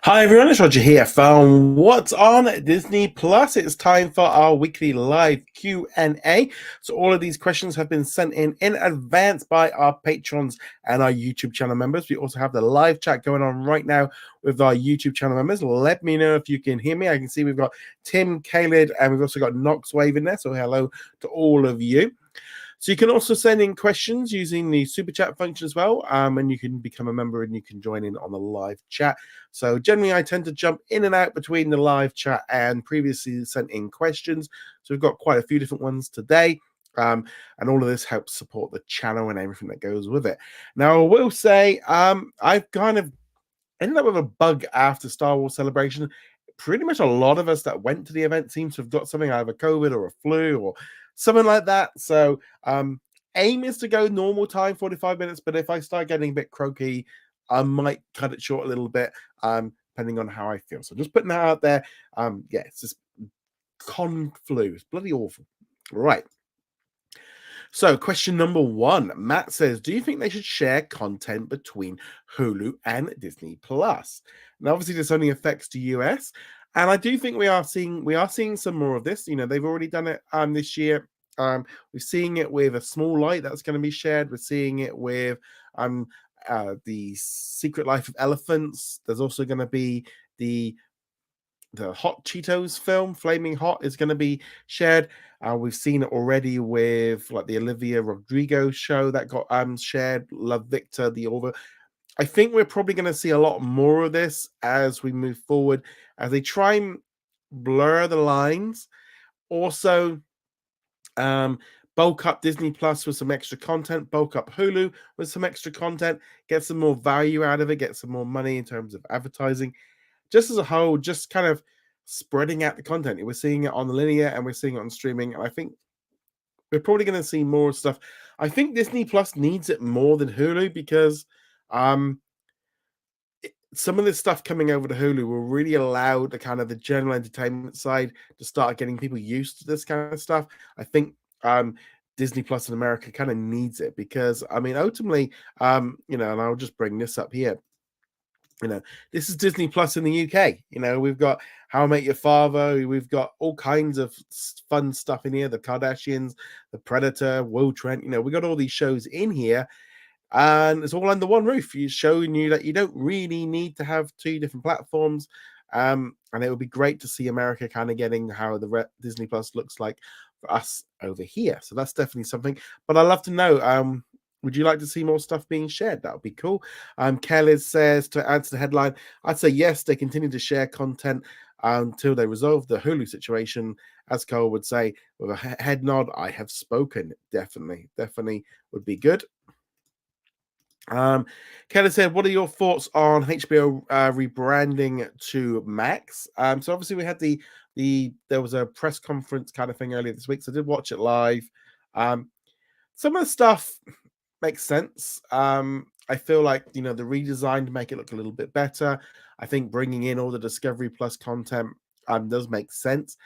Hi everyone, it's Roger here from What's on Disney Plus. It's time for our weekly live Q&A. So all of these questions have been sent in advance by our patrons and our YouTube channel members. We also have the live chat going on right now with our YouTube channel members. Let me know if you can hear me. I can see we've got Tim, Caleb, and we've also got Knox Wave in there. So hello to all of you. So you can also send in questions using the super chat function as well, and you can become a member and you can join in on the live chat. So generally, I tend to jump in and out between the live chat and previously sent in questions. So we've got quite a few different ones today, and all of this helps support the channel and everything that goes with it. Now, I will say I've kind of ended up with a bug after Star Wars Celebration. Pretty much a lot of us that went to the event seems to have got something, either COVID or a flu or something like that. So aim is to go normal time, 45 minutes, but if I start getting a bit croaky, I might cut it short a little bit, depending on how I feel. So just putting that out there. Yeah, it's just con flu. It's bloody awful. Right. So, question number one, Matt says, "Do you think they should share content between Hulu and Disney Plus?" Now, obviously, this only affects the US, and I do think we are seeing some more of this. You know, they've already done it this year. We're seeing it with A Small Light that's going to be shared. We're seeing it with the Secret Life of Elephants. There's also going to be the Hot Cheetos film, Flaming Hot, is going to be shared. We've seen it already with like the Olivia Rodrigo show that got shared. Love Victor, the over. I think we're probably going to see a lot more of this as we move forward, as they try and blur the lines. Also, bulk up Disney Plus with some extra content, bulk up Hulu with some extra content, get some more value out of it, get some more money in terms of advertising. Just as a whole, just kind of spreading out the content. We're seeing it on the linear and we're seeing it on streaming. And I think we're probably going to see more stuff. I think Disney Plus needs it more than Hulu because some of this stuff coming over to Hulu will really allow the kind of the general entertainment side to start getting people used to this kind of stuff. I think Disney Plus in America kind of needs it because, I mean, ultimately, and I'll just bring this up here. This is Disney Plus in the UK. We've got How I Met Your Father. We've got all kinds of fun stuff in here. The Kardashians, The Predator, Will Trent. We got all these shows in here, and it's all under one roof. He's showing you that you don't really need to have two different platforms. And it would be great to see America kind of getting how the Disney Plus looks like for us over here. So that's definitely something. But I'd love to know. Would you like to see more stuff being shared? That would be cool. Kelly says, to answer the headline, I'd say yes, they continue to share content until they resolve the Hulu situation. As Cole would say, with a head nod, I have spoken. Definitely would be good. Kelly said, what are your thoughts on HBO rebranding to Max? So obviously we had there was a press conference kind of thing earlier this week, so I did watch it live. Some of the stuff makes sense. I feel like the redesign to make it look a little bit better. I think bringing in all the Discovery Plus content does make sense.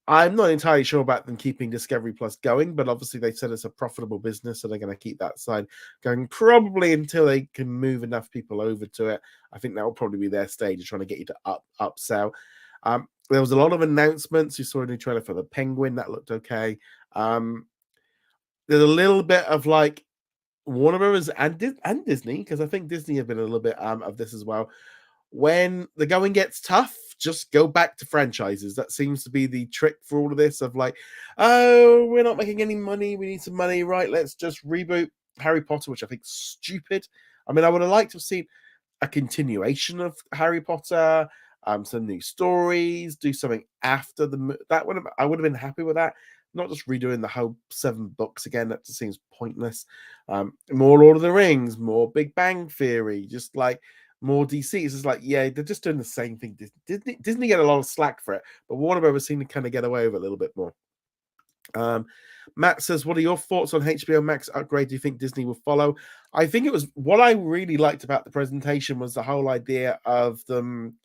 I'm not entirely sure about them keeping Discovery Plus going, but obviously they said it's a profitable business, so they're going to keep that side going probably until they can move enough people over to it. I think that will probably be their stage of trying to get you to upsell. There was a lot of announcements. You saw a new trailer for the Penguin that looked okay. There's a little bit of like Warner Brothers and Disney, because I think Disney have been a little bit of this as well. When the going gets tough, just go back to franchises. That seems to be the trick for all of this of like, oh, we're not making any money. We need some money. Right. Let's just reboot Harry Potter, which I think is stupid. I mean, I would have liked to have seen a continuation of Harry Potter, some new stories, do something after I would have been happy with that. Not just redoing the whole 7 books again. That just seems pointless. More Lord of the Rings, more Big Bang Theory, just like more DC. It's just like, yeah, they're just doing the same thing. Disney get a lot of slack for it, but Warner Brothers seem to kind of get away with it a little bit more. Matt says, what are your thoughts on HBO Max upgrade? Do you think Disney will follow? I think it was what I really liked about the presentation was the whole idea of them.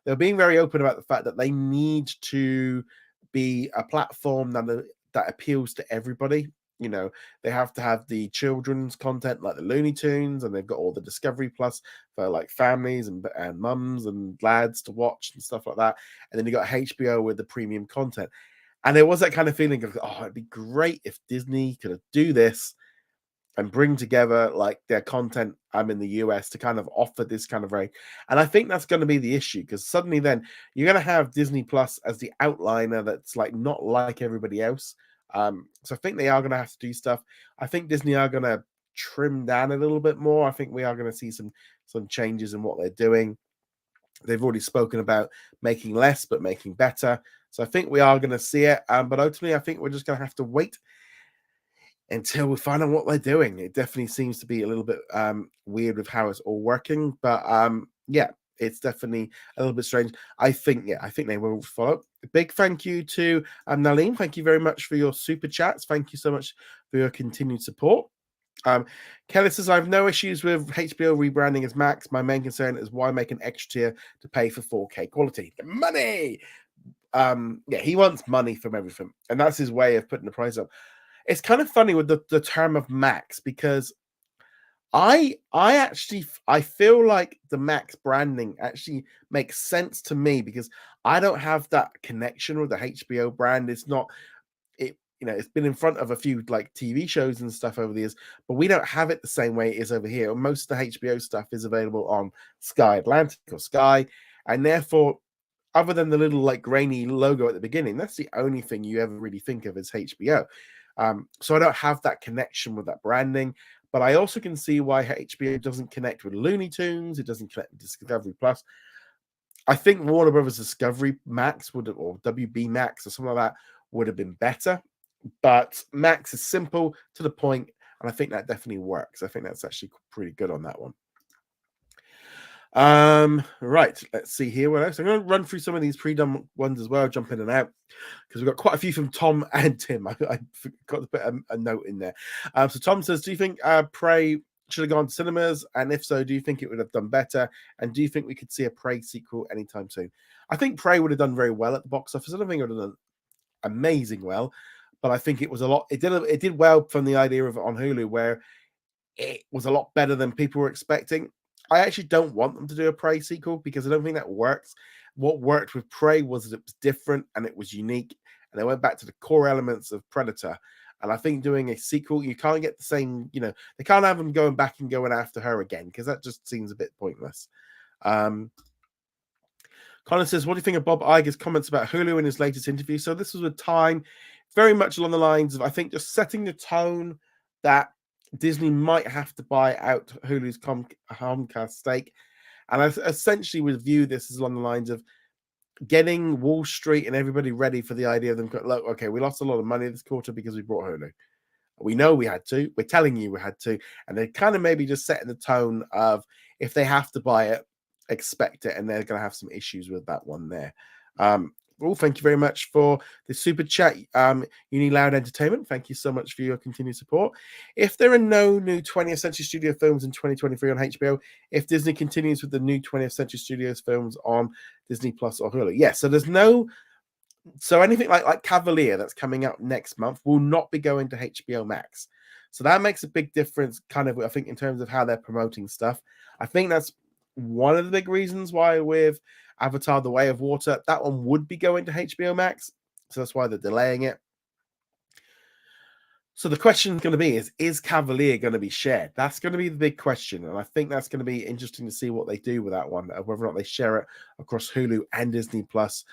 They're being very open about the fact that they need to be a platform that appeals to everybody. they have to have the children's content like the Looney Tunes, and they've got all the Discovery Plus for like families and mums and lads to watch and stuff like that. And then you got HBO with the premium content. And there was that kind of feeling of, oh, it'd be great if Disney could do this and bring together like their content in the US to kind of offer this kind of rate. And I think that's going to be the issue, because suddenly then you're going to have Disney Plus as the outliner that's like not like everybody else. So I think they are going to have to do stuff. I think Disney are going to trim down a little bit more. I think we are going to see some changes in what they're doing. They've already spoken about making less but making better. So I think we are going to see it. But ultimately, I think we're just going to have to wait until we find out what they're doing. It definitely seems to be a little bit weird with how it's all working. But yeah, it's definitely a little bit strange. I think they will follow. Big thank you to Naleen. Thank you very much for your super chats. Thank you so much for your continued support. Kelly says, I have no issues with HBO rebranding as Max. My main concern is why make an extra tier to pay for 4K quality? The money. Yeah, he wants money from everything, and that's his way of putting the price up. It's kind of funny with the term of Max, because I feel like the Max branding actually makes sense to me, because I don't have that connection with the HBO brand. It's not it's been in front of a few like TV shows and stuff over the years, but we don't have it the same way it is over here. Most of the HBO stuff is available on Sky Atlantic or Sky, and therefore, other than the little like grainy logo at the beginning, that's the only thing you ever really think of as HBO. So I don't have that connection with that branding, but I also can see why HBO doesn't connect with Looney Tunes. It doesn't connect with Discovery Plus. I think Warner Brothers Discovery Max or WB Max or something like that would have been better. But Max is simple, to the point, and I think that definitely works. I think that's actually pretty good on that one. Right, let's see here what else. I'm going to run through some of these pre-done ones as well, jump in and out, because we've got quite a few from Tom and Tim. I got to put a note in there. So Tom says, do you think Prey should have gone to cinemas? And if so, do you think it would have done better? And do you think we could see a Prey sequel anytime soon? I think Prey would have done very well at the box office. I don't think it would have done amazing well, but I think it was a lot. It did well from the idea of it on Hulu, where it was a lot better than people were expecting. I actually don't want them to do a Prey sequel, because I don't think that works. What worked with Prey was that it was different and it was unique, and they went back to the core elements of Predator. And I think doing a sequel, you can't get the same, they can't have them going back and going after her again, because that just seems a bit pointless. Colin says, what do you think of Bob Iger's comments about Hulu in his latest interview? So this was a time very much along the lines of, I think, just setting the tone that Disney might have to buy out Hulu's Comcast stake. And I essentially would view this as along the lines of getting Wall Street and everybody ready for the idea of them, look, okay, we lost a lot of money this quarter because we bought Hulu. We know we had to. We're telling you we had to. And they're kind of maybe just setting the tone of, if they have to buy it, expect it, and they're going to have some issues with that one there. Well, thank you very much for the super chat, Uniloud Entertainment. Thank you so much for your continued support. If there are no new 20th Century Studio films in 2023 on HBO, if Disney continues with the new 20th Century Studios films on Disney Plus or Hulu, yes. So there's no. So anything like Cavalier that's coming out next month will not be going to HBO Max. So that makes a big difference, kind of, I think, in terms of how they're promoting stuff. I think that's one of the big reasons why with Avatar: The Way of Water, that one would be going to HBO Max. So that's why they're delaying it. So the question is going to be is Cavalier going to be shared? That's going to be the big question. And I think that's going to be interesting to see what they do with that one, whether or not they share it across Hulu and Disney Plus,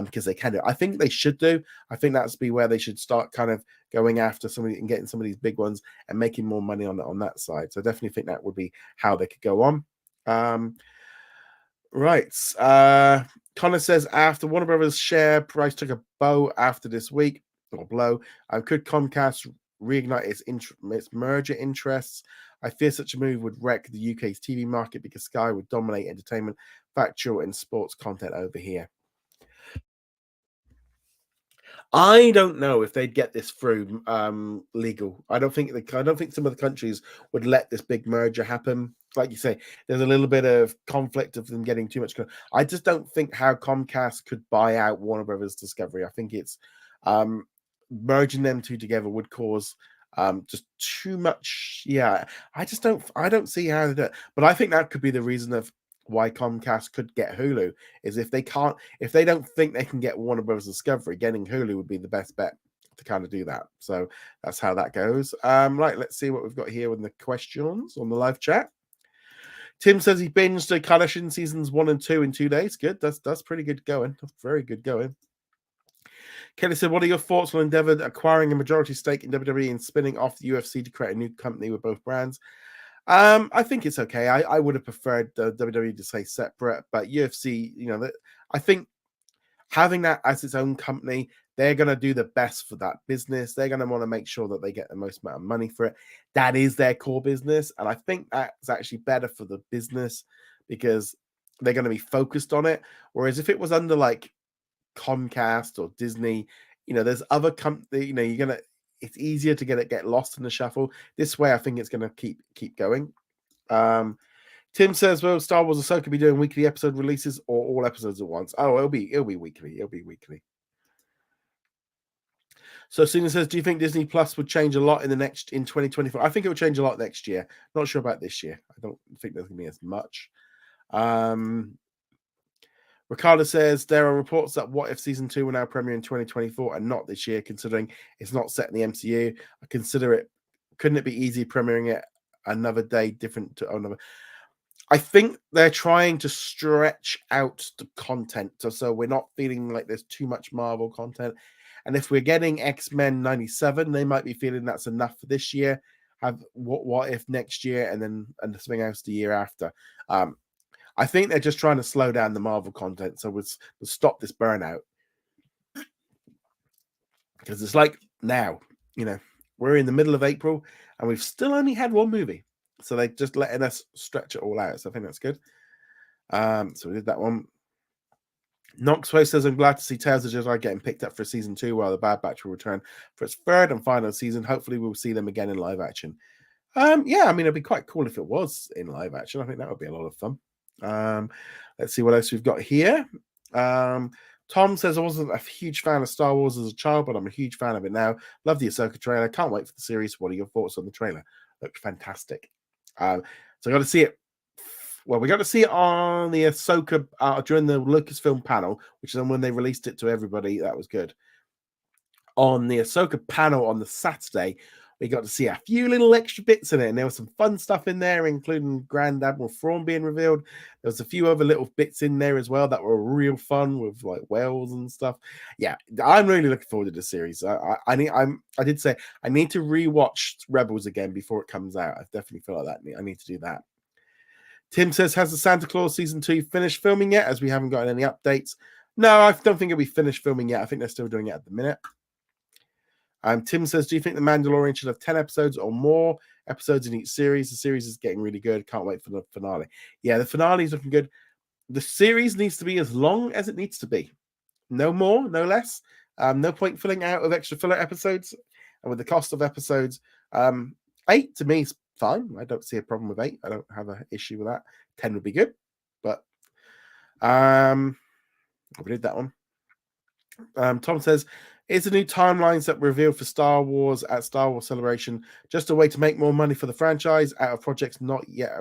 because they can do. I think they should do. I think that's be where they should start kind of going after somebody and getting some of these big ones and making more money on that side. So I definitely think that would be how they could go on. Right. Connor says, after Warner Brothers share price took a blow after this week, could Comcast reignite its merger interests? I fear such a move would wreck the UK's TV market, because Sky would dominate entertainment, factual, and sports content over here. I don't know if they'd get this through legal. I don't think some of the countries would let this big merger happen. Like you say, there's a little bit of conflict of them getting too much. I just don't think how Comcast could buy out Warner Brothers Discovery. I think it's merging them two together would cause Just too much. Yeah, I don't see how they do it. But I think that could be the reason of why Comcast could get Hulu, is if they don't think they can get Warner Bros. Discovery, getting Hulu would be the best bet to kind of do that. So that's how that goes. Right, let's see what we've got here with the questions on the live chat. Tim says he binged the Kardashian seasons 1 and 2 in 2 days. Good. That's pretty good going. That's very good going. Kelly said, what are your thoughts on Endeavor acquiring a majority stake in WWE and spinning off the UFC to create a new company with both brands? I think it's okay. I would have preferred the WWE to stay separate, but UFC, I think having that as its own company, they're going to do the best for that business. They're going to want to make sure that they get the most amount of money for it. That is their core business. And I think that's actually better for the business because they're going to be focused on it. Whereas if it was under like Comcast or Disney, there's other company, it's easier to get lost in the shuffle. This way, I think it's going to keep going. Tim says, "Will Star Wars Ahsoka be doing weekly episode releases or all episodes at once?" Oh, it'll be weekly. It'll be weekly. So Sina says, "Do you think Disney Plus would change a lot in 2024?" I think it will change a lot next year. Not sure about this year. I don't think there's going to be as much. Ricardo says there are reports that What If Season 2 will now premiere in 2024 and not this year, considering it's not set in the MCU. I consider it. Couldn't it be easy premiering it another day, different to another? I think they're trying to stretch out the content, so we're not feeling like there's too much Marvel content. And if we're getting X-Men 97, they might be feeling that's enough for this year. Have what if next year, and something else the year after. I think they're just trying to slow down the Marvel content, so we'll stop this burnout. Because it's like now, we're in the middle of April, and we've still only had one movie. So they're just letting us stretch it all out. So I think that's good. So we did that one. Knoxway says, I'm glad to see Tales of Jedi getting picked up for season 2, while the Bad Batch will return for its third and final season. Hopefully we'll see them again in live action. Yeah, I mean, it'd be quite cool if it was in live action. I think that would be a lot of fun. Let's see what else we've got here. Tom says, I wasn't a huge fan of Star Wars as a child, but I'm a huge fan of it now. Love the Ahsoka trailer. Can't wait for the series. What are your thoughts on the trailer? Looked fantastic. So I got to see it. Well, we got to see it on the Ahsoka during the Lucasfilm panel, which is when they released it to everybody. That was good. On the Ahsoka panel on the Saturday, we got to see a few little extra bits in it, and there was some fun stuff in there, including Grand Admiral Thrawn being revealed. There was a few other little bits in there as well that were real fun with like whales and stuff. Yeah, I'm really looking forward to the series. I did say I need to rewatch Rebels again before it comes out. I definitely feel like that. I need to do that. Tim says, has the Santa Claus season 2 finished filming yet? As we haven't gotten any updates. No, I don't think it'll be finished filming yet. I think they're still doing it at the minute. Tim says, do you think The Mandalorian should have 10 episodes or more episodes in each series? The series is getting really good. Can't wait for the finale. Yeah, the finale is looking good. The series needs to be as long as it needs to be. No more, no less. No point filling out of extra filler episodes. And with the cost of episodes, 8 to me is fine. I don't see a problem with 8. I don't have an issue with that. 10 would be good. But we did that one. Tom says, is the new timelines that were revealed for Star Wars at Star Wars Celebration just a way to make more money for the franchise out of projects not yet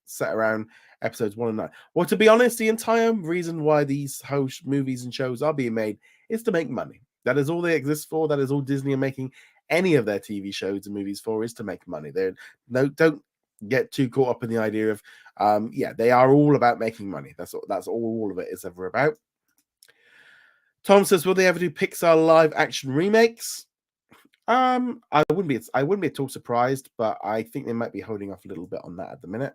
set around episodes 1 and 9? Well, to be honest, the entire reason why these host movies and shows are being made is to make money. That is all they exist for. That is all Disney are making any of their TV shows and movies for, is to make money. Don't get too caught up in the idea of they are all about making money. That's all of it is ever about. Tom says, will they ever do Pixar live action remakes? I wouldn't be at all surprised, but I think they might be holding off a little bit on that at the minute.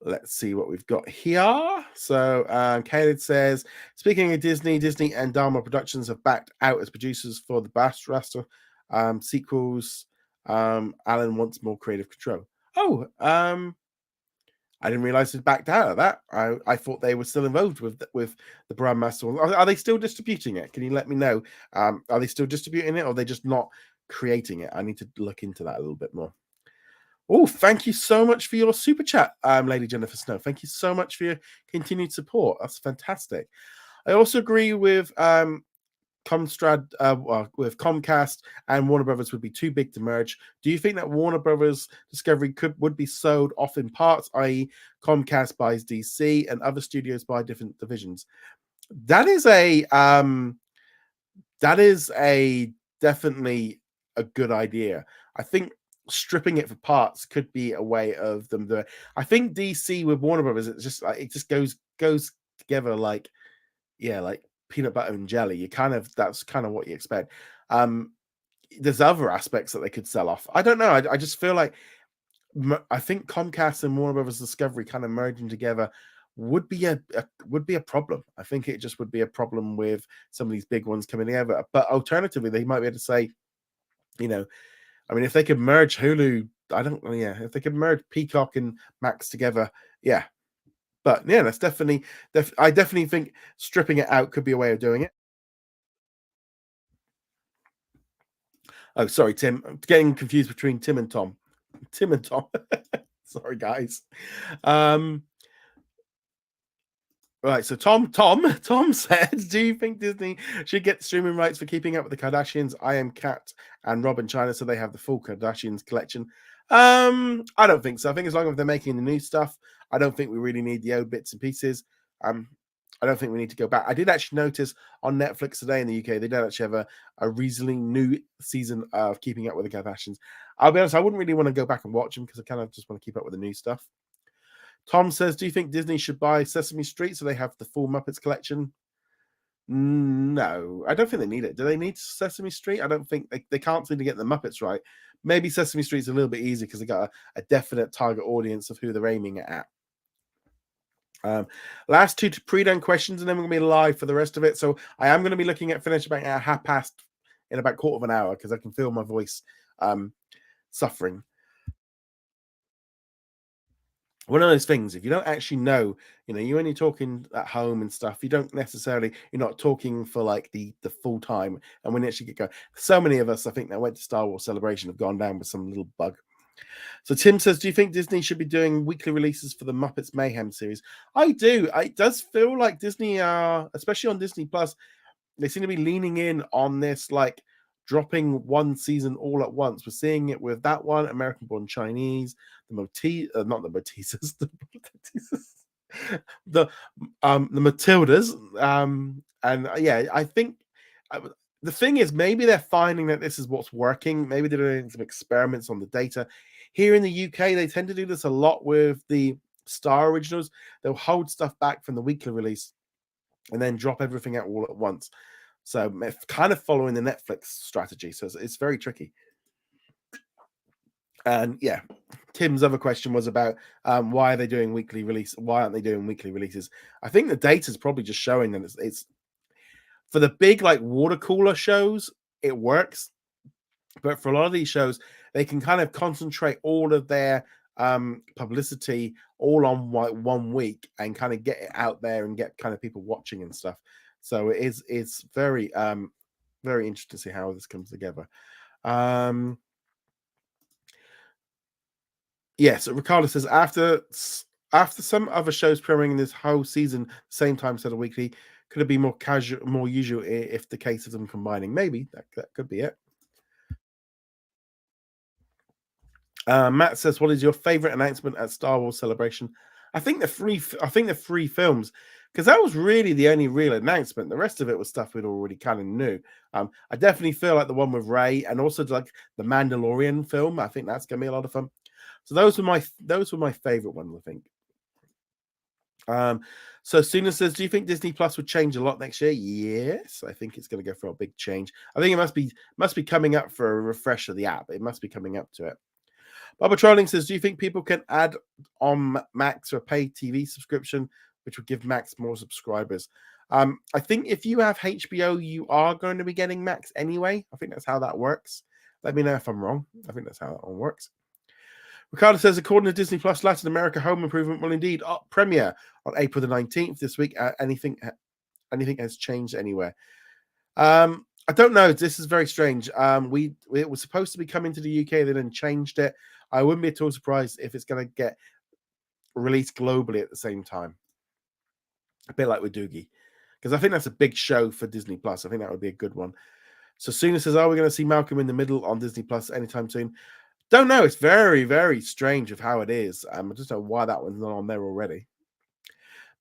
Let's see what we've got here. So Caleb says, speaking of Disney and Dharma Productions have backed out as producers for the Raster sequels. Alan wants more creative control. I didn't realize it backed out of that. I thought they were still involved with the Brandmaster. Are they still distributing it? Can you let me know? Are they still distributing it, or are they just not creating it? I need to look into that a little bit more. Oh, thank you so much for your super chat, Lady Jennifer Snow. Thank you so much for your continued support. That's fantastic. I also agree with with Comcast and Warner Brothers would be too big to merge. Do you think that Warner Brothers Discovery would be sold off in parts, i.e., Comcast buys DC and other studios buy different divisions? That is a definitely a good idea. I think stripping it for parts could be a way of them doing. I think DC with Warner Brothers, it's just like it just goes together like like peanut butter and jelly. That's kind of what you expect. There's other aspects that they could sell off. I don't know. I just feel like I think Comcast and Warner Brothers Discovery kind of merging together would be a problem. I think it just would be a problem with some of these big ones coming together. But alternatively, they might be able to say, I mean, if they could merge Hulu, if they could merge Peacock and Max together, yeah. But yeah, that's definitely, I definitely think stripping it out could be a way of doing it. Oh, sorry, Tim. I'm getting confused between Tim and Tom. Tim and Tom. Sorry, guys. Right, so Tom said, do you think Disney should get streaming rights for Keeping Up with the Kardashians, I Am Cat, and Rob and China so they have the full Kardashians collection? I don't think so. I think as long as they're making the new stuff, I don't think we really need the old bits and pieces. I don't think we need to go back. I did actually notice on Netflix today in the UK, they don't actually have a reasonably new season of Keeping Up with the Kardashians. I'll be honest, I wouldn't really want to go back and watch them because I kind of just want to keep up with the new stuff. Tom says, do you think Disney should buy Sesame Street so they have the full Muppets collection? No, I don't think they need it. Do they need Sesame Street? I don't think they can't seem to get the Muppets right. Maybe Sesame Street's a little bit easy because they got a definite target audience of who they're aiming at. Last two pre-done questions, and then we're going to be live for the rest of it. So I am going to be looking at finishing about 1/2 in about 1/4 of an hour because I can feel my voice suffering. One of those things, if you don't actually know, you're only talking at home and stuff, you're not talking for like the full time. And when you actually get going, so many of us, I think, that went to Star Wars Celebration have gone down with some little bug. So Tim says, do you think Disney should be doing weekly releases for the Muppets Mayhem series? I do. It does feel like Disney especially on Disney Plus, they seem to be leaning in on this, like dropping one season all at once. We're seeing it with that one, American Born Chinese, not the Motises, the Matildas, and I think the thing is maybe they're finding that this is what's working. Maybe they're doing some experiments on the data. Here in the UK, they tend to do this a lot with the Star originals. They'll hold stuff back from the weekly release and then drop everything out all at once. So kind of following the Netflix strategy. So it's very tricky. And yeah, Tim's other question was about why are they doing weekly release? Why aren't they doing weekly releases? I think the data is probably just showing that it's for the big like water cooler shows, it works. But for a lot of these shows, they can kind of concentrate all of their publicity all on one week and kind of get it out there and get kind of people watching and stuff. So it's very very interesting to see how this comes together. So Ricardo says after some other shows premiering this whole season same time instead of weekly, could it be more casual, more usual if the case of them combining? Maybe that could be it. Matt says, what is your favorite announcement at Star Wars Celebration? I think the three films, because that was really the only real announcement. The rest of it was stuff we'd already kind of knew. I definitely feel like the one with Rey and also like the Mandalorian film. I think that's gonna be a lot of fun. So those were my favorite ones, I think. So Suna says, do you think Disney Plus would change a lot next year? Yes, I think it's going to go for a big change. I think it must be coming up for a refresh of the app. It must be coming up to it. Bubba Trolling says, do you think people can add on Max or a paid TV subscription, which would give Max more subscribers? I think if you have HBO, you are going to be getting Max anyway. I think that's how that works. Let me know if I'm wrong. I think that's how that one works. Ricardo says, according to Disney Plus, Latin America Home Improvement will indeed premiere on April the 19th this week. Anything has changed anywhere? I don't know. This is very strange. It was supposed to be coming to the UK, they then changed it. I wouldn't be at all surprised if it's going to get released globally at the same time. A bit like with Doogie. because I think that's a big show for Disney Plus. I think that would be a good one. So Suna says, "Are we going to see Malcolm in the Middle on Disney Plus anytime soon?" Don't know. It's very, very strange of how it is. I just don't know why that one's not on there already.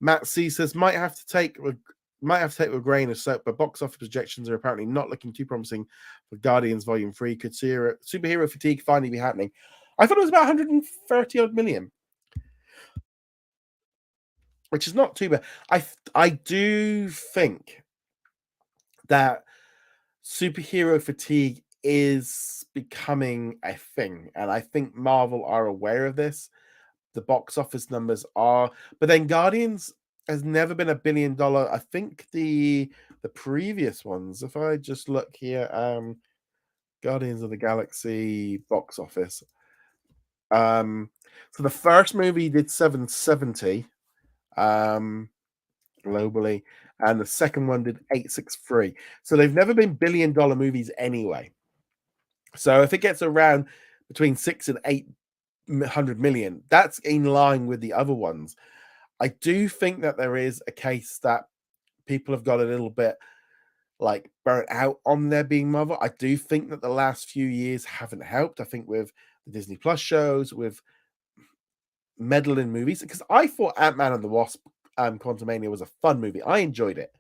Matt C says, might have to take with a grain of salt, but box office projections are apparently not looking too promising for Guardians Volume 3. Could superhero fatigue finally be happening? I thought it was about 130 odd million, which is not too bad. I do think that superhero fatigue is becoming a thing, and I think Marvel are aware of this. The box office numbers are, but then Guardians has never been $1 billion. I think the previous ones, if I just look here, Guardians of the Galaxy box office. So the first movie did 770 globally, and the second one did 863. So they've never been $1 billion movies anyway. So if it gets around between 6 and 800 million, that's in line with the other ones. I do think that there is a case that people have got a little bit like burnt out on there being Marvel. I do think that the last few years haven't helped. I think with the Disney Plus shows, with meddling movies, because I thought Ant-Man and the Wasp Quantumania was a fun movie. I enjoyed it.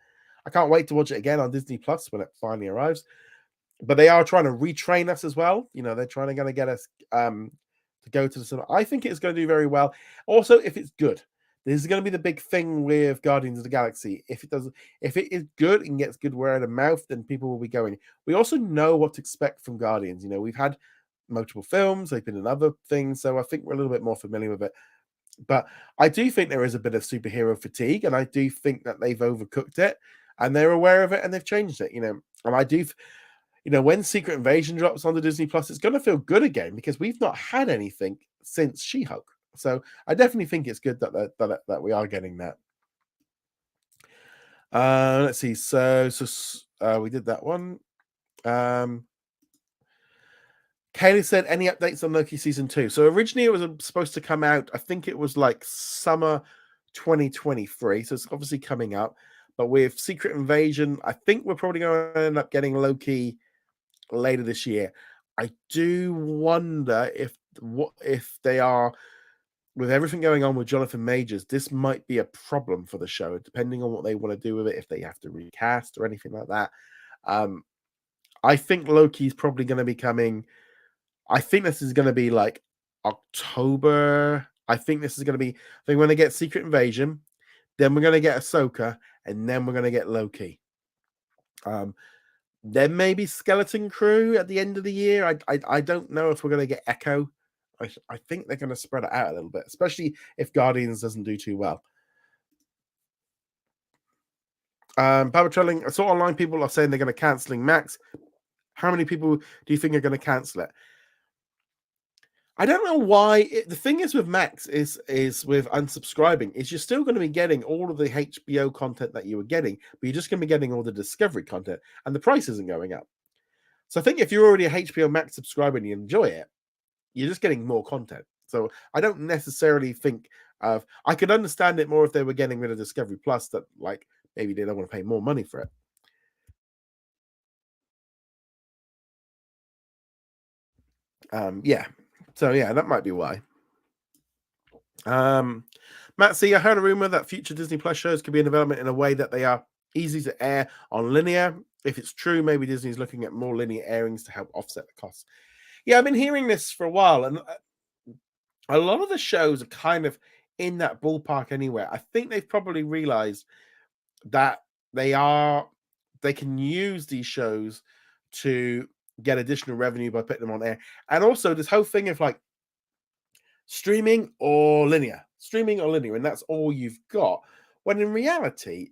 I can't wait to watch it again on Disney Plus when it finally arrives. But they are trying to retrain us as well. You know, they're trying to get us to go to the cinema. I think it's going to do very well. Also, if it's good. This is going to be the big thing with Guardians of the Galaxy. If it is good and gets good word of mouth, then people will be going. We also know what to expect from Guardians. You know, we've had multiple films, they've been in other things, so I think we're a little bit more familiar with it. But I do think there is a bit of superhero fatigue, and I do think that they've overcooked it, and they're aware of it, and they've changed it. You know, and I do. You know, when Secret Invasion drops onto Disney Plus, it's going to feel good again because we've not had anything since She-Hulk. So I definitely think it's good that we are getting that. Let's see. So we did that one. Kaylee said, any updates on Loki season 2? So originally it was supposed to come out, I think it was like summer 2023. So it's obviously coming up. But with Secret Invasion, I think we're probably going to end up getting Loki later this year. I do wonder if they are, with everything going on with Jonathan Majors, this might be a problem for the show, depending on what they want to do with it, if they have to recast or anything like that. I think Loki's probably going to be coming. I think this is going to be like October. I think this is going to be, I think we're going to get Secret Invasion, then we're going to get Ahsoka, and then we're going to get Loki. Then maybe Skeleton Crew at the end of the year. I don't know if we're going to get Echo. I think they're going to spread it out a little bit, especially if Guardians doesn't do too well. Babatrelling, I saw online people are saying they're going to cancelling Max. How many people do you think are going to cancel it? I don't know why. The thing is with Max is with unsubscribing is you're still going to be getting all of the HBO content that you were getting, but you're just going to be getting all the Discovery content, and the price isn't going up. So I think if you're already a HBO Max subscriber and you enjoy it, you're just getting more content. So I don't necessarily think of. I could understand it more if they were getting rid of Discovery Plus, that like maybe they don't want to pay more money for it. Yeah. So yeah, that might be why. Matt C, I heard a rumor that future Disney Plus shows could be in development in a way that they are easy to air on linear. If it's true, maybe Disney's looking at more linear airings to help offset the costs. Yeah, I've been hearing this for a while, and a lot of the shows are kind of in that ballpark anyway. I think they've probably realized that they can use these shows to get additional revenue by putting them on air. And also this whole thing of like streaming or linear, and that's all you've got. When in reality,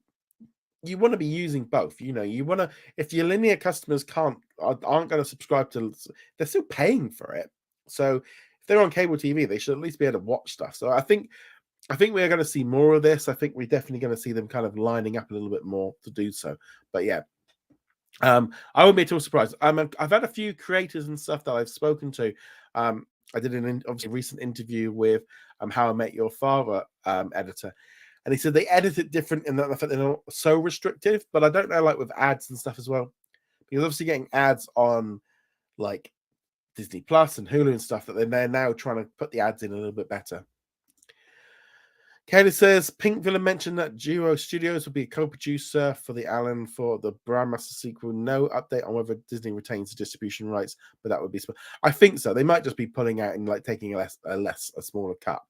you want to be using both. You know, you want to, if your linear customers aren't going to subscribe to, they're still paying for it. So if they're on cable TV, they should at least be able to watch stuff. So I think we're going to see more of this. I think we're definitely going to see them kind of lining up a little bit more to do so. But yeah, I wouldn't be at all surprised. I've had a few creators and stuff that I've spoken to. I did an obviously recent interview with How I Met Your Father editor, And he said they edit it different in that they're not so restrictive, but I don't know, like with ads and stuff as well, because obviously getting ads on like Disney Plus and Hulu and stuff, that they're now trying to put the ads in a little bit better. Katie says Pinkville mentioned that Duo Studios will be a co-producer for the Alan for the Brandmaster sequel. No update on whether Disney retains the distribution rights, but that would be. I think so. They might just be pulling out and like taking a smaller cut.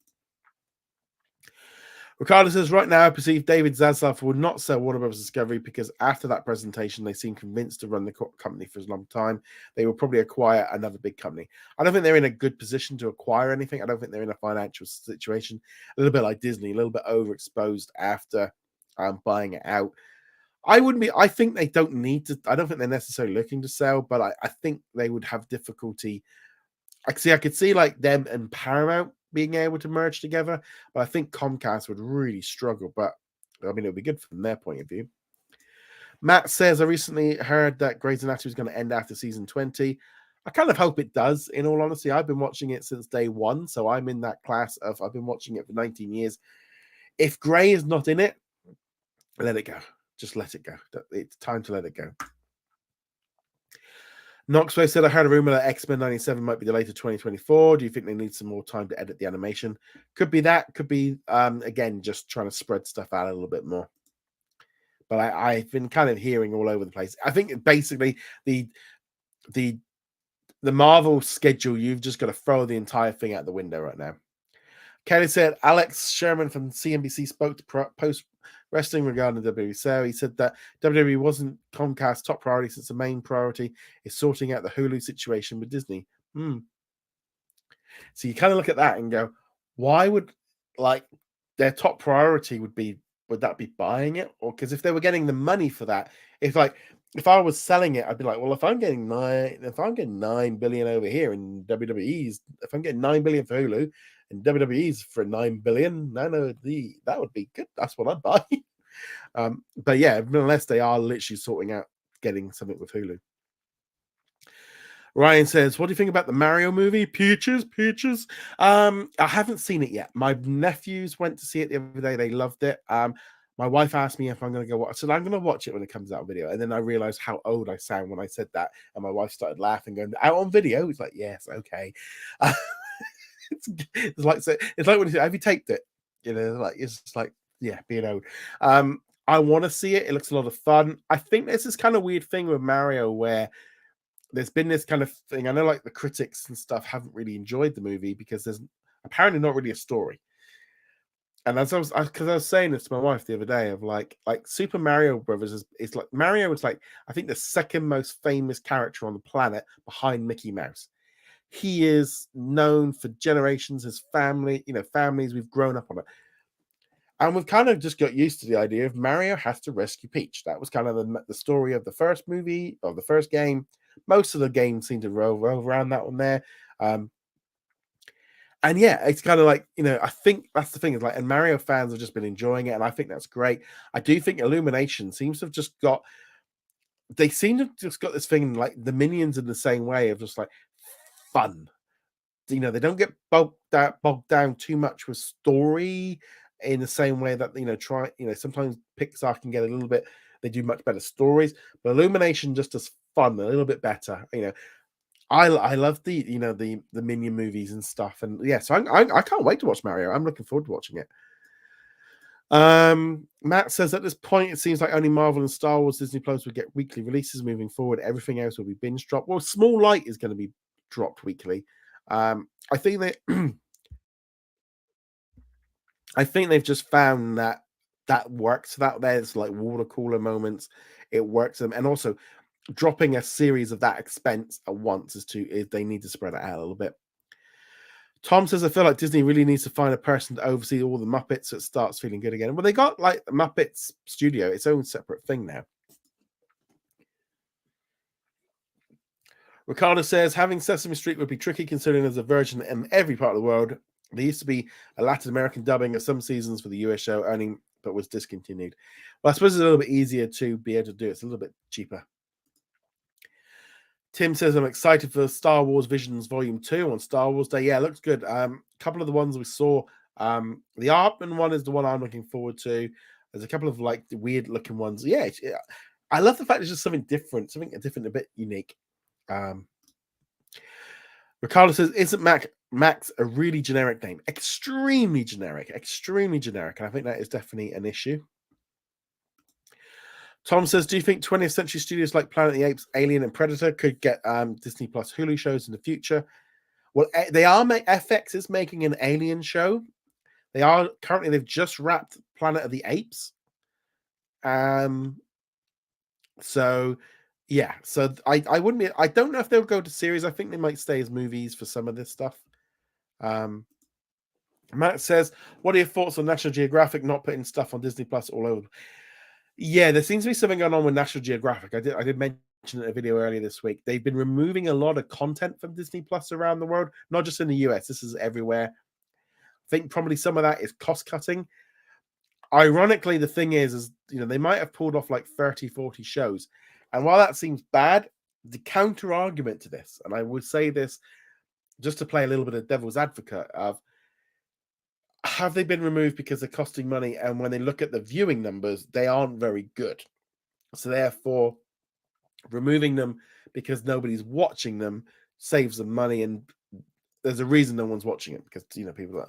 Ricardo says, right now, I perceive David Zaslav will not sell Warner Bros. Discovery because after that presentation, they seem convinced to run the company for a long time. They will probably acquire another big company. I don't think they're in a good position to acquire anything. I don't think they're in a financial situation. A little bit like Disney, a little bit overexposed after buying it out. I think they don't need to. I don't think they're necessarily looking to sell, but I think they would have difficulty. I could see like them and Paramount being able to merge together, but I think Comcast would really struggle. But I mean, it would be good from their point of view. Matt says, I recently heard that Grey's Anatomy is going to end after season 20. I kind of hope it does, in all honesty. I've been watching it since day one, so I'm in that class of I've been watching it for 19 years. If Grey is not in it, let it go. Just let it go. It's time to let it go. Knoxway said, I heard a rumor that X-Men 97 might be delayed to 2024. Do you think they need some more time to edit the animation? Could be that. Could be, again, just trying to spread stuff out a little bit more. But I've been kind of hearing all over the place. I think basically the Marvel schedule, you've just got to throw the entire thing out the window right now. Kelly said, Alex Sherman from CNBC spoke to Post Wrestling regarding WWE. So he said that WWE wasn't Comcast's top priority since the main priority is sorting out the Hulu situation with Disney. So you kind of look at that and go, why would like their top priority would that be buying it? Or because if they were getting the money for that, if I was selling it, I'd be like, well, if I'm getting 9 billion over here in WWE's, if I'm getting 9 billion for Hulu and WWE's for 9 billion, that would be good. That's what I'd buy. But yeah, unless they are literally sorting out getting something with Hulu. Ryan says, what do you think about the Mario movie? Peaches. I haven't seen it yet. My nephews went to see it the other day. They loved it. My wife asked me if I'm going to go watch it. I said, I'm going to watch it when it comes out on video. And then I realized how old I sound when I said that. And my wife started laughing, going, out on video? It's like, yes, okay. It's like when you say, have you taped it? You know, like it's just like, yeah, being old. I want to see it. It looks a lot of fun. I think there's this kind of weird thing with Mario where there's been this kind of thing. I know like the critics and stuff haven't really enjoyed the movie because there's apparently not really a story. And because I was saying this to my wife the other day of like Super Mario Brothers is like Mario is like I think the second most famous character on the planet behind Mickey Mouse. He is known for generations. His family, families we've grown up on it, and we've kind of just got used to the idea of Mario has to rescue Peach. That was kind of the story of the first movie of the first game. Most of the games seem to roll around that one there. And yeah, it's kind of like, I think that's the thing is like, and Mario fans have just been enjoying it. And I think that's great. I do think Illumination seems to have just got this thing like the Minions in the same way of just like fun. They don't get bogged down too much with story in the same way that, sometimes Pixar can get a little bit, they do much better stories, but Illumination just does fun a little bit better. I love the the Minion movies and stuff, and yeah, so I can't wait to watch Mario. I'm looking forward to watching it. Matt says at this point it seems like only Marvel and Star Wars Disney Plus will get weekly releases moving forward. Everything else will be binge dropped. Well, Small Light is going to be dropped weekly. I think they've just found that works. That there's like water cooler moments. It works them, and also dropping a series of that expense at once is they need to spread it out a little bit. Tom says, I feel like Disney really needs to find a person to oversee all the Muppets so it starts feeling good again. Well, they got like the Muppets studio, its own separate thing now. Ricardo says, having Sesame Street would be tricky considering there's a version in every part of the world. There used to be a Latin American dubbing of some seasons for the US show, but was discontinued. Well, I suppose it's a little bit easier to be able to do it. It's a little bit cheaper. Tim says, I'm excited for Star Wars Visions Volume 2 on Star Wars Day. Yeah, it looks good. A couple of the ones we saw The Artman one is the one I'm looking forward to. There's a couple of like weird looking ones. Yeah, I love the fact it's just something different, a bit unique. Ricardo says, isn't Max a really generic name? Extremely generic. And I think that is definitely an issue. Tom says, do you think 20th Century Studios like Planet of the Apes, Alien, and Predator could get Disney Plus Hulu shows in the future? Well, they are. FX is making an Alien show. They've just wrapped Planet of the Apes. So yeah, so I wouldn't be. I don't know if they'll go to series. I think they might stay as movies for some of this stuff. Matt says, what are your thoughts on National Geographic not putting stuff on Disney Plus all over? Yeah, there seems to be something going on with National Geographic. I did mention in a video earlier this week. They've been removing a lot of content from Disney Plus around the world, not just in the US. This is everywhere. I think probably some of that is cost cutting. Ironically, the thing is they might have pulled off like 30, 40 shows. And while that seems bad, the counter argument to this, and I would say this just to play a little bit of devil's advocate of, have they been removed because they're costing money? And when they look at the viewing numbers, they aren't very good. So therefore, removing them because nobody's watching them saves them money. And there's a reason no one's watching it because, people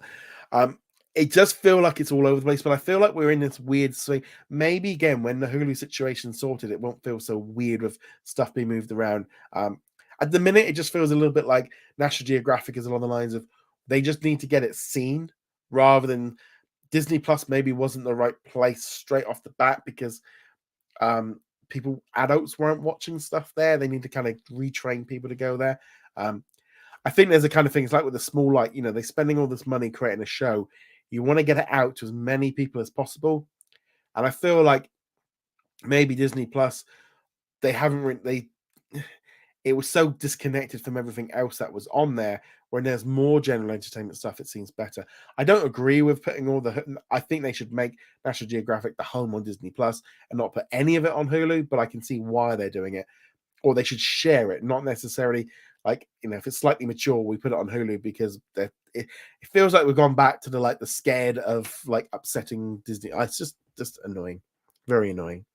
are. It does feel like it's all over the place, but I feel like we're in this weird swing. Maybe, again, when the Hulu situation's sorted, it won't feel so weird with stuff being moved around. At the minute, it just feels a little bit like National Geographic is along the lines of they just need to get it seen rather than Disney Plus maybe wasn't the right place straight off the bat because adults weren't watching stuff there. They need to kind of retrain people to go there. I think there's a kind of thing, it's like with the small, they're spending all this money creating a show. You want to get it out to as many people as possible. And I feel like maybe Disney Plus, it was so disconnected from everything else that was on there. When there's more general entertainment stuff, it seems better. I don't agree with putting I think they should make National Geographic the home on Disney Plus and not put any of it on Hulu, but I can see why they're doing it. Or they should share it, not necessarily if it's slightly mature, we put it on Hulu because it feels like we've gone back to the scared of upsetting Disney. It's just annoying, very annoying.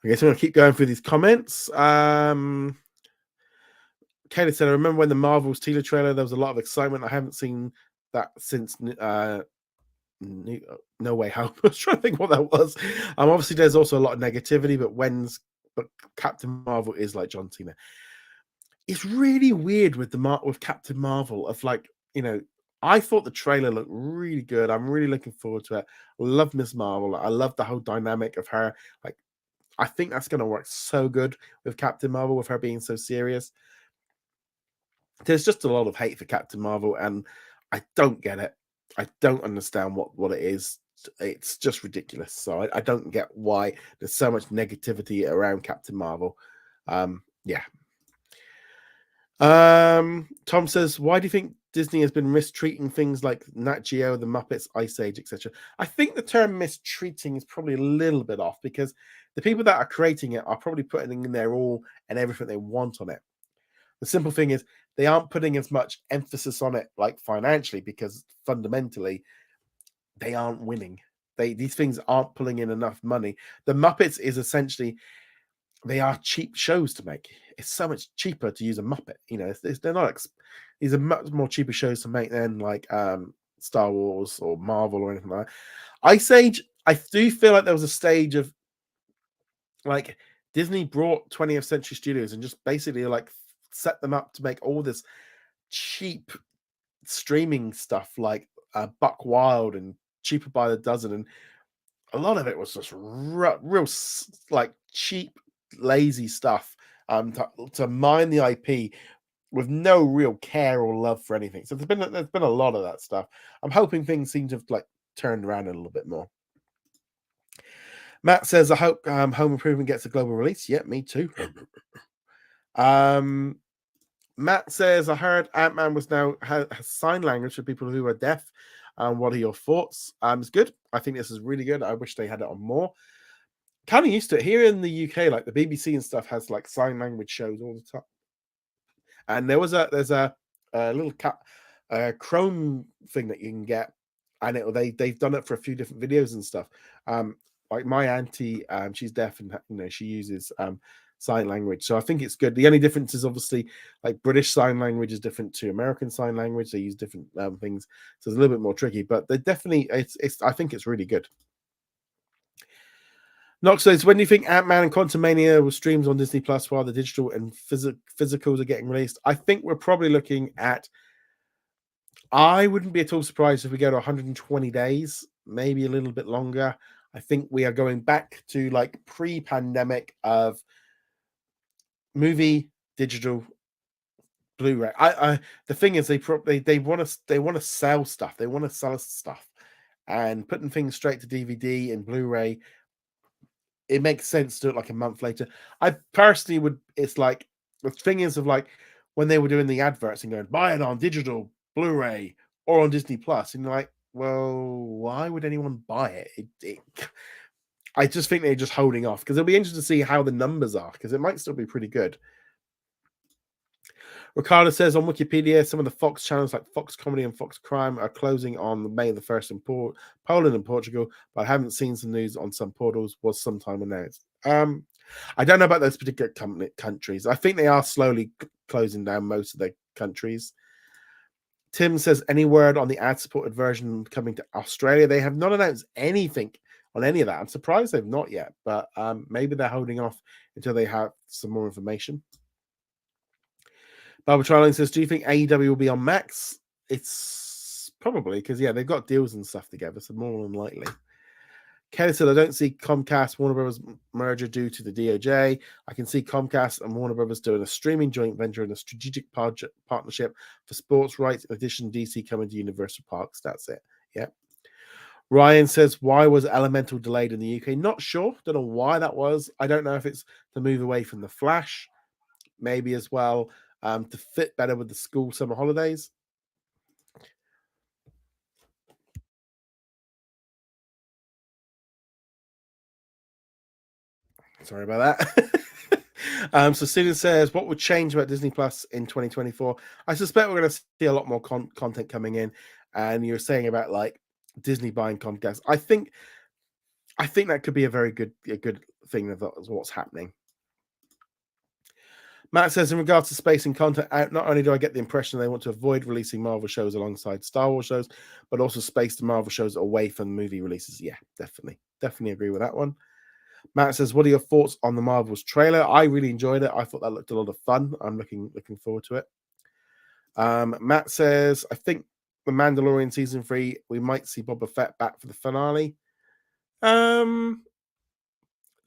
Okay, so I'm gonna keep going through these comments. Kayla said, I remember when the Marvel's teaser trailer, there was a lot of excitement. I haven't seen that since No Way Home. I was trying to think what that was. Obviously there's also a lot of negativity, but Captain Marvel is like John Cena. It's really weird with Captain Marvel of I thought the trailer looked really good. I'm really looking forward to it. I love Miss Marvel. I love the whole dynamic of her. I think that's going to work so good with Captain Marvel, with her being so serious. There's just a lot of hate for Captain Marvel, and I don't get it. I don't understand what it is. It's just ridiculous. So I don't get why there's so much negativity around Captain Marvel. Yeah. Tom says, why do you think Disney has been mistreating things like Nat Geo, the Muppets, Ice Age, etc.? I think the term mistreating is probably a little bit off because the people that are creating it are probably putting in their all and everything they want on it. The simple thing is they aren't putting as much emphasis on it financially because fundamentally they aren't winning. These things aren't pulling in enough money. The Muppets is essentially, they are cheap shows to make. It's so much cheaper to use a Muppet. They're not. These are much more cheaper shows to make than Star Wars or Marvel or anything like that. Ice Age, I do feel like there was a stage of Disney brought 20th Century Studios and just basically set them up to make all this cheap streaming stuff Buck Wild and Cheaper by the Dozen, and a lot of it was just real cheap, lazy stuff to mine the IP with no real care or love for anything. So there's been a lot of that stuff. I'm hoping things seem to have turned around a little bit more. Matt says, I hope Home Improvement gets a global release. Yeah, me too. Matt says, I heard Ant-Man has sign language for people who are deaf. What are your thoughts? It's good. I think this is really good. I wish they had it on more. Kind of used to it here in the UK, the BBC and stuff has sign language shows all the time. And there's a little Chrome thing that you can get, and they've done it for a few different videos and stuff. Like my auntie, she's deaf, and she uses sign language, so I think it's good. The only difference is obviously like British sign language is different to American sign language. They use different things, so it's a little bit more tricky. But they definitely, it's I think it's really good. Knox says, when do you think Ant-Man and Quantumania will streams on Disney Plus while the digital and physicals are getting released? I think we're probably looking at, I wouldn't be at all surprised if we go to 120 days, maybe a little bit longer. I think we are going back to like pre-pandemic of movie, digital, Blu-ray. The thing is, they want to sell stuff. They want to sell us stuff, and putting things straight to DVD and Blu-ray, it makes sense to do it like a month later. I personally would. It's like the thing is of like when they were doing the adverts and going buy it on digital, Blu-ray, or on Disney Plus, and you're like, well, why would anyone buy it? I just think they're just holding off because it'll be interesting to see how the numbers are because it might still be pretty good. Ricardo says on Wikipedia, some of the Fox channels like Fox Comedy and Fox Crime are closing on May the 1st in Poland and Portugal, but I haven't seen some news on some portals. Was sometime announced. I don't know about those particular countries. I think they are slowly closing down most of their countries. Tim says, any word on the ad-supported version coming to Australia? They have not announced anything on any of that. I'm surprised they've not yet, but maybe they're holding off until they have some more information. Barbara Trialing says, do you think AEW will be on Max? It's probably because, yeah, they've got deals and stuff together, so more than likely. Kelly said, I don't see Comcast Warner Brothers merger due to the DOJ. I can see Comcast and Warner Brothers doing a streaming joint venture and a strategic partnership for sports rights. In addition, DC coming to Universal Parks. That's it. Yeah. Ryan says, why was Elemental delayed in the UK? Not sure. Don't know why that was. I don't know if it's to move away from the Flash, maybe as well, to fit better with the school summer holidays. Sorry about that. So Susan says, what would change about Disney Plus in 2024? I suspect we're going to see a lot more content coming in. And you're saying about like Disney buying Comcast. I think that could be a very good thing of what's happening. Matt says, in regards to spacing content out, not only do I get the impression they want to avoid releasing Marvel shows alongside Star Wars shows, but also space the Marvel shows away from movie releases. Yeah, definitely agree with that one. Matt says, what are your thoughts on the Marvels trailer? I really enjoyed it. I thought that looked a lot of fun. I'm looking forward to it. Matt says, I think the Mandalorian season 3, we might see Boba Fett back for the finale.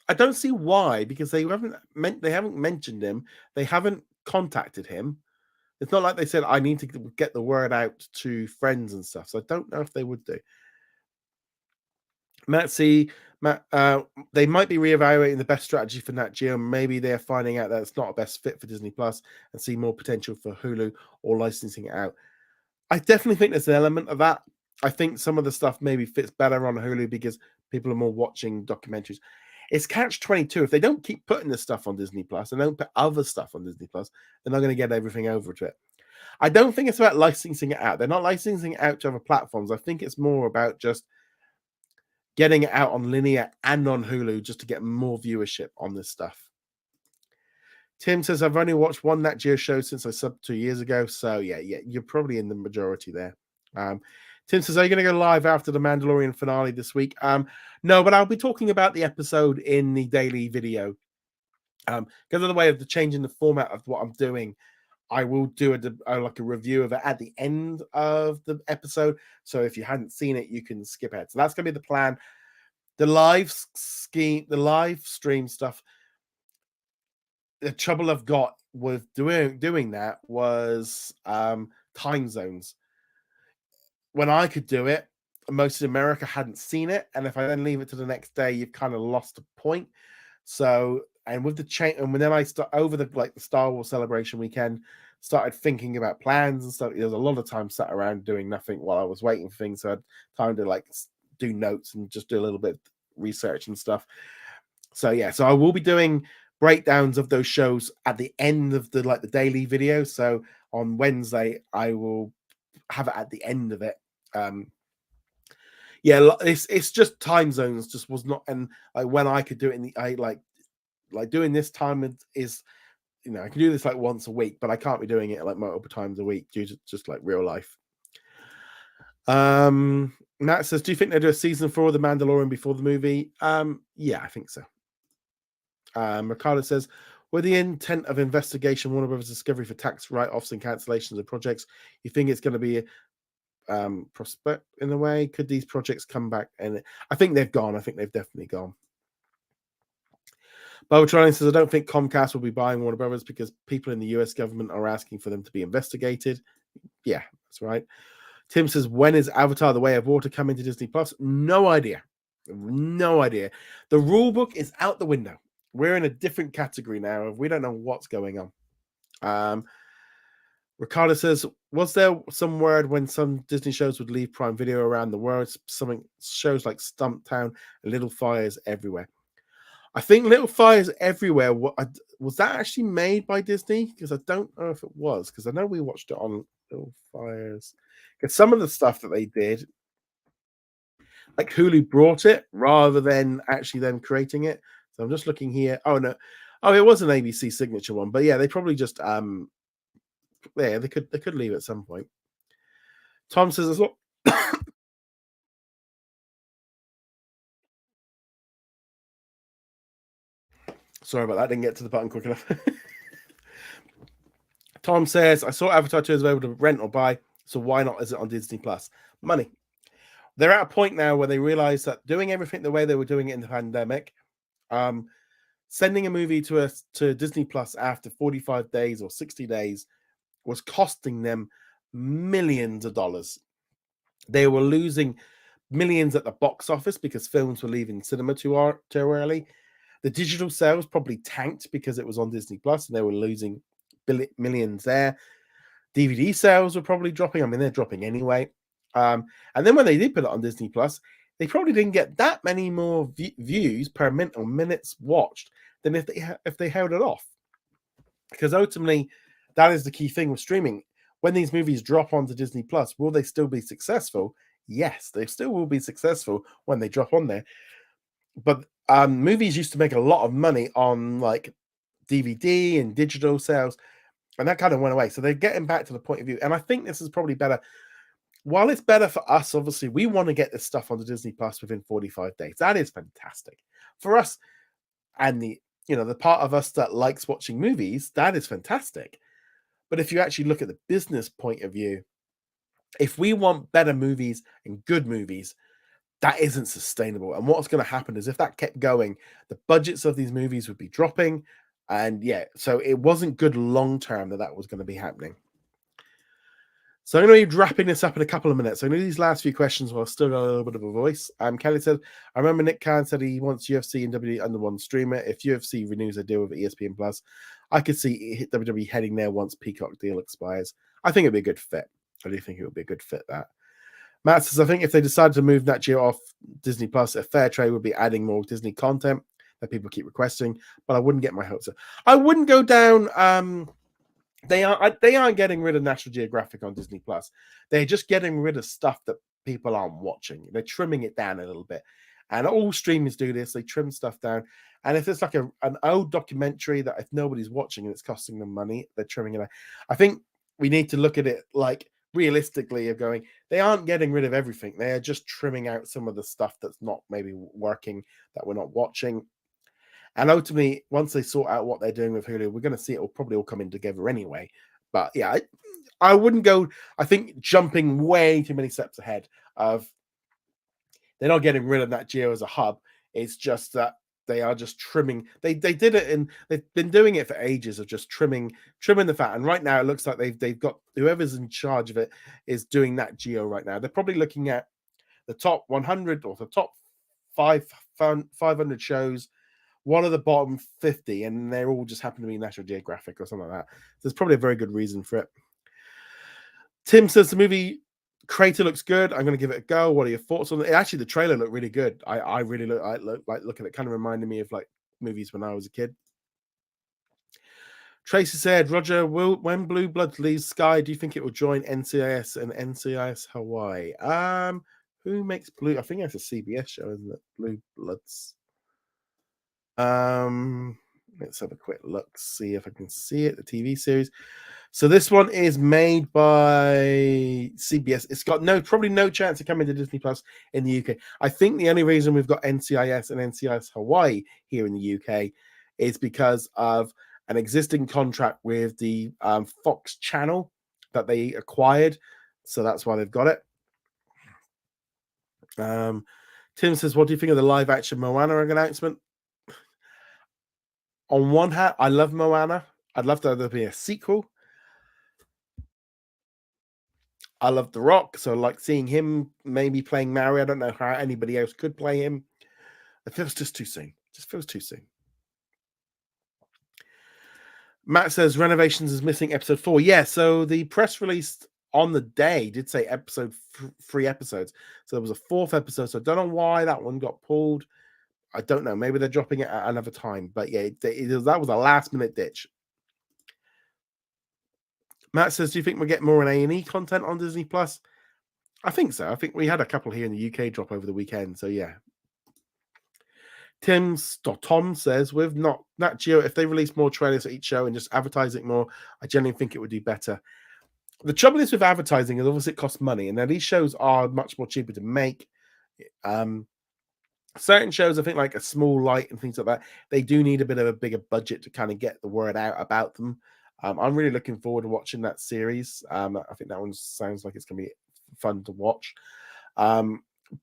I don't see why, because they haven't mentioned him. They haven't contacted him. It's not like they said, I need to get the word out to friends and stuff. So I don't know if they would do. Matt, they might be reevaluating the best strategy for Nat Geo. Maybe they're finding out that it's not a best fit for Disney Plus and see more potential for Hulu or licensing it out. I definitely think there's an element of that. I think some of the stuff maybe fits better on Hulu because people are more watching documentaries. It's catch-22. If they don't keep putting this stuff on Disney Plus and don't put other stuff on Disney Plus, they're not going to get everything over to it. I don't think it's about licensing it out. They're not licensing it out to other platforms. I think it's more about just getting it out on linear and on Hulu just to get more viewership on this stuff. Tim says, I've only watched one Nat Geo show since I subbed 2 years ago. So, yeah, you're probably in the majority there. Tim says, are you going to go live after the Mandalorian finale this week? No, but I'll be talking about the episode in the daily video. Because of the way of the change in the format of what I'm doing, I will do a review of it at the end of the episode. So if you hadn't seen it, you can skip ahead. So that's going to be the plan. The live stream stuff. The trouble I've got with doing that was time zones. When I could do it, most of America hadn't seen it, and if I then leave it to the next day, you've kind of lost the point. So, and with the change, and when then I start over the Star Wars Celebration weekend, started thinking about plans and stuff. There was a lot of time sat around doing nothing while I was waiting for things, so I had time to do notes and just do a little bit of research and stuff. So yeah, so I will be doing breakdowns of those shows at the end of the daily video. So on Wednesday, I will have it at the end of it. Yeah, it's just time zones just was not, and like when I could do it in the I like doing this time is I can do this like once a week, but I can't be doing it like multiple times a week due to just like real life. Matt says, do you think they do a season 4 of The Mandalorian before the movie? Yeah, I think so. Ricardo says, with the intent of investigation, Warner Brothers Discovery for tax write-offs and cancellations of projects, you think it's going to be prospect in a way? Could these projects come back? And I think they've gone. I think they've definitely gone. Bobatronic says, I don't think Comcast will be buying Warner Brothers because people in the US government are asking for them to be investigated. Yeah, that's right. Tim says, when is Avatar: The Way of Water coming to Disney Plus? No idea. No idea. The rule book is out the window. We're in a different category now. We don't know what's going on. Ricardo says, was there some word when some Disney shows would leave Prime Video around the world? Something shows like Stumptown and Little Fires Everywhere. I think Little Fires Everywhere, was that actually made by Disney? Because I don't know if it was, because I know we watched it on Little Fires. Because some of the stuff that they did, like Hulu brought it rather than actually them creating it. So I'm just looking here. Oh, no. Oh, it was an ABC signature one. But yeah, they probably just, yeah, they could leave at some point. Tom says, as well. Sorry about that. Didn't get to the button quick enough. Tom says, I saw Avatar 2 is available to rent or buy, so why not is it on Disney Plus? Money. They're at a point now where they realize that doing everything the way they were doing it in the pandemic, sending a movie to Disney Plus after 45 days or 60 days was costing them millions of dollars. They were losing millions at the box office because films were leaving cinema too early. The digital sales probably tanked because it was on Disney Plus and they were losing millions there. DVD sales were probably dropping. I mean, they're dropping anyway. And then when they did put it on Disney Plus, they probably didn't get that many more views per minute or minutes watched than if they held it off. Because ultimately, that is the key thing with streaming. When these movies drop onto Disney Plus, will they still be successful? Yes, they still will be successful when they drop on there. But movies used to make a lot of money on like DVD and digital sales, and that kind of went away. So they're getting back to the point of view. And I think this is probably better. While it's better for us, obviously, we want to get this stuff onto Disney Plus within 45 days. That is fantastic. For us and the part of us that likes watching movies, that is fantastic. But if you actually look at the business point of view, if we want better movies and good movies, that isn't sustainable. And what's going to happen is if that kept going, the budgets of these movies would be dropping. And yeah, so it wasn't good long term that was going to be happening. So I'm going to be wrapping this up in a couple of minutes. So I'm going to do these last few questions while I still got a little bit of a voice. Kelly said, I remember Nick Khan said he wants UFC and WWE under one streamer. If UFC renews a deal with ESPN Plus, I could see WWE heading there once Peacock deal expires. I think it'd be a good fit. I do think it would be a good fit, that. Matt says, I think if they decided to move Nat Geo off Disney Plus, a fair trade would be adding more Disney content that people keep requesting, but I wouldn't get my hopes up. I wouldn't go down... They aren't getting rid of National Geographic on Disney Plus. They're just getting rid of stuff that people aren't watching. They're trimming it down a little bit. And all streamers do this. They trim stuff down. And if it's like an old documentary that if nobody's watching and it's costing them money, they're trimming it out. I think we need to look at it like realistically of going, they aren't getting rid of everything. They are just trimming out some of the stuff that's not maybe working, that we're not watching. And ultimately, once they sort out what they're doing with Hulu, we're going to see it will probably all come in together anyway. But yeah, I wouldn't go, I think, jumping way too many steps ahead of, they're not getting rid of Nat Geo as a hub. It's just that they are just trimming. They did it, and they've been doing it for ages of just trimming the fat. And right now, it looks like they've got whoever's in charge of it is doing Nat Geo right now. They're probably looking at the top 100 or the top 500 shows, one of the bottom 50, and they're all just happen to be National Geographic or something like that. So there's probably a very good reason for it. Tim says the movie Crater looks good. I'm going to give it a go. What are your thoughts on it? Actually, the trailer looked really good. I really look at it. Kind of reminded me of like movies when I was a kid. Tracy said, Roger, when Blue Bloods leaves Sky, do you think it will join NCIS and NCIS Hawaii? Who makes Blue? I think that's a CBS show, isn't it? Blue Bloods. Let's have a quick look, see if I can see it. The TV series. So this one is made by CBS. It's got probably no chance of coming to Disney Plus in the UK. I think the only reason we've got NCIS and NCIS Hawaii here in the UK is because of an existing contract with the Fox channel that they acquired. So that's why they've got it. Tim says, what do you think of the live action Moana announcement? On one hand, I love Moana. I'd love there to be a sequel. I love The Rock, so like seeing him maybe playing Mario. I don't know how anybody else could play him. It feels just too soon. Just feels too soon. Matt says Renovations is missing episode 4. Yeah, so the press release on the day did say episode 3 episodes. So there was a 4th episode. So I don't know why that one got pulled. I don't know. Maybe they're dropping it at another time. But yeah, that was a last minute ditch. Matt says, do you think we'll get more A&E content on Disney Plus? I think so. I think we had a couple here in the UK drop over the weekend. So yeah. Tom says, with Nat Geo, if they release more trailers for each show and just advertise it more, I genuinely think it would do better. The trouble is with advertising is obviously it costs money, and now these shows are much more cheaper to make. Certain shows, I think like A Small Light and things like that, they do need a bit of a bigger budget to kind of get the word out about them. I'm really looking forward to watching that series. I think that one sounds like it's going to be fun to watch.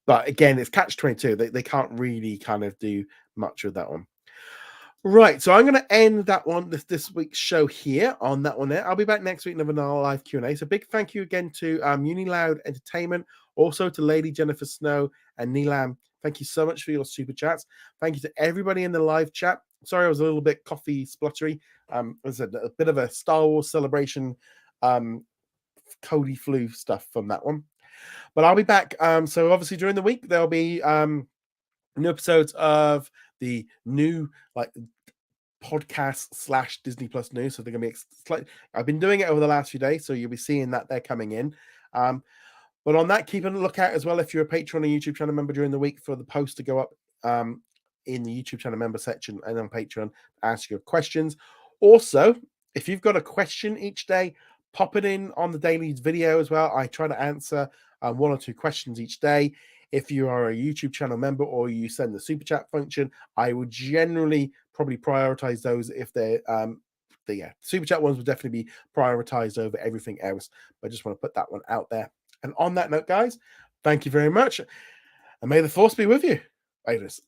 But again, it's catch-22. They can't really kind of do much with that one. Right, so I'm going to end that one, this week's show here on that one there. I'll be back next week with another live Q&A. So big thank you again to Uniloud Entertainment, also to Lady Jennifer Snow and Neelam. Thank you so much for your super chats. Thank you to everybody in the live chat. Sorry, I was a little bit coffee spluttery. There's a bit of a Star Wars celebration, Cody flu stuff from that one. But I'll be back. So obviously during the week, there'll be new episodes of the new podcast / Disney Plus news. So they're going to be I've been doing it over the last few days, so you'll be seeing that they're coming in. But on that, keep a lookout as well if you're a Patreon or YouTube channel member during the week for the post to go up in the YouTube channel member section and on Patreon to ask your questions. Also, if you've got a question each day, pop it in on the daily video as well. I try to answer 1 or 2 questions each day. If you are a YouTube channel member or you send the super chat function, I would generally probably prioritize those if they're super chat ones would definitely be prioritized over everything else. But I just want to put that one out there. And on that note, guys, thank you very much. And may the force be with you. Laters.